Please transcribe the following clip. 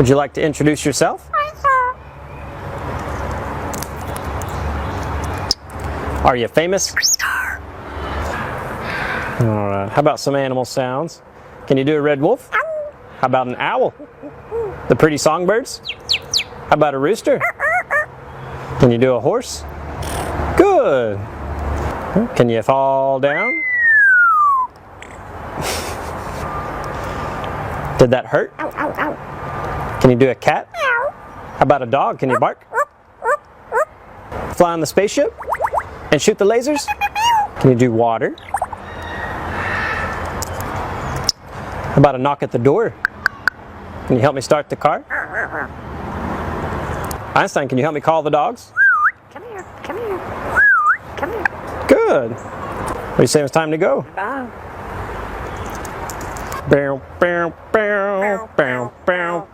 Would you like to introduce yourself? Are you famous? Alright, how about some animal sounds? Can you do a red wolf? How about an owl? The pretty songbirds? How about a rooster? Can you do a horse? Good! Can you fall down? Did that hurt? Can you do a cat? How about a dog? Can you bark? Fly on the spaceship? And shoot the lasers? Can you do water? How about a knock at the door? Can you help me start the car? Einstein, can you help me call the dogs? Come here, come here, come here. Good. What do you say it's time to go? Bye. Bow, bow, bow, bow, bow.